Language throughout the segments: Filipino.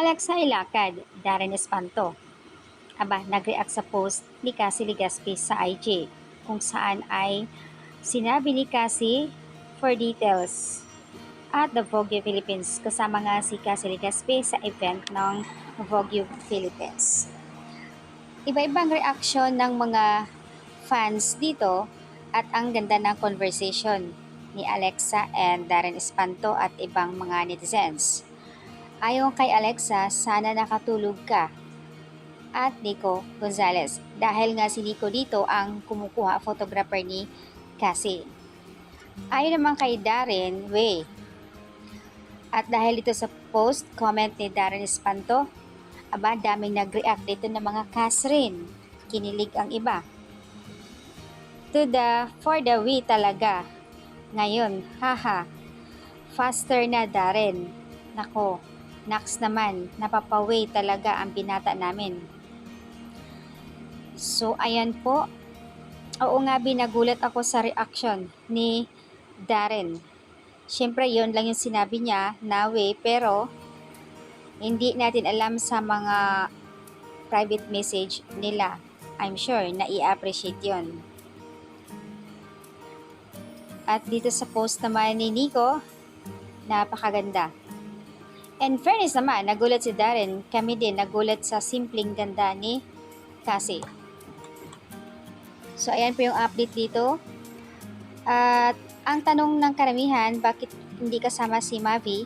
Alexa ilakad, Darren Espanto. Aba, nag-react sa post ni Cassie Legaspi sa IG, kung saan ay sinabi ni Cassie for details at The Vogue Philippines, kasama nga si Cassie Legaspi sa event ng Vogue Philippines. Iba-ibang reaksyon ng mga fans dito at ang ganda ng conversation ni Alexa and Darren Espanto at ibang mga netizens. Ayon kay Alexa, sana nakatulog ka at Nico Gonzalez dahil nga si Nico dito ang kumukuha photographer ni Cassie. Ayon naman kay Darren, at dahil dito sa post, comment ni Darren Espanto, aba daming nag-react dito ng mga Catherine. Kinilig ang iba. For the way talaga. Ngayon, haha. Faster na Darren. Nako, Nax naman, napapaway talaga ang binata namin. So, ayan po. Oo nga, binagulat ako sa reaction ni Darren. Siyempre, yon lang yung sinabi niya na pero hindi natin alam sa mga private message nila. I'm sure na i-appreciate yon. At dito sa post naman ni Nico, napakaganda. And fairness naman, nagulat si Darren. Kami din nagulat sa simpleng ganda ni Cassie. So, ayan po yung update dito. At ang tanong ng karamihan, bakit hindi kasama si Mavi?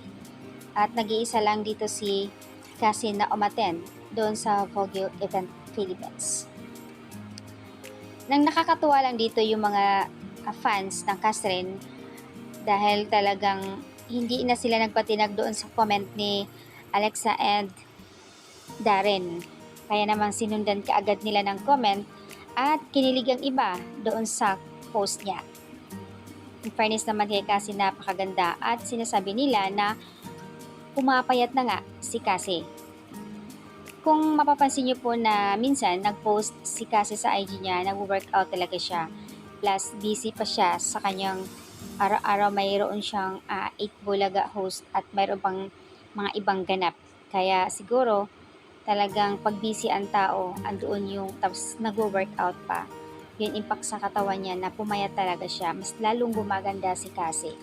At nag-iisa lang dito si Cassie na umattend doon sa Vogue Event Philippines. Nang nakakatuwa lang dito yung mga fans ng Catherine dahil talagang hindi na sila nagpatinag doon sa comment ni Alexa and Darren. Kaya naman sinundan kaagad nila ng comment at kinilig ang iba doon sa post niya. In fairness naman kay Cassie, napakaganda at sinasabi nila na pumapayat na nga si Cassie. Kung mapapansin niyo po na minsan nag-post si Cassie sa IG niya, nag-workout talaga siya. Plus busy pa siya sa kanyang araw-araw, mayroon siyang 8 Bulaga host at mayroon pang mga ibang ganap. Kaya siguro talagang pag busy ang tao, andoon yung tapos nag-workout pa. Yun impact sa katawan niya na pumayat talaga siya. Mas lalong gumaganda si Cassie.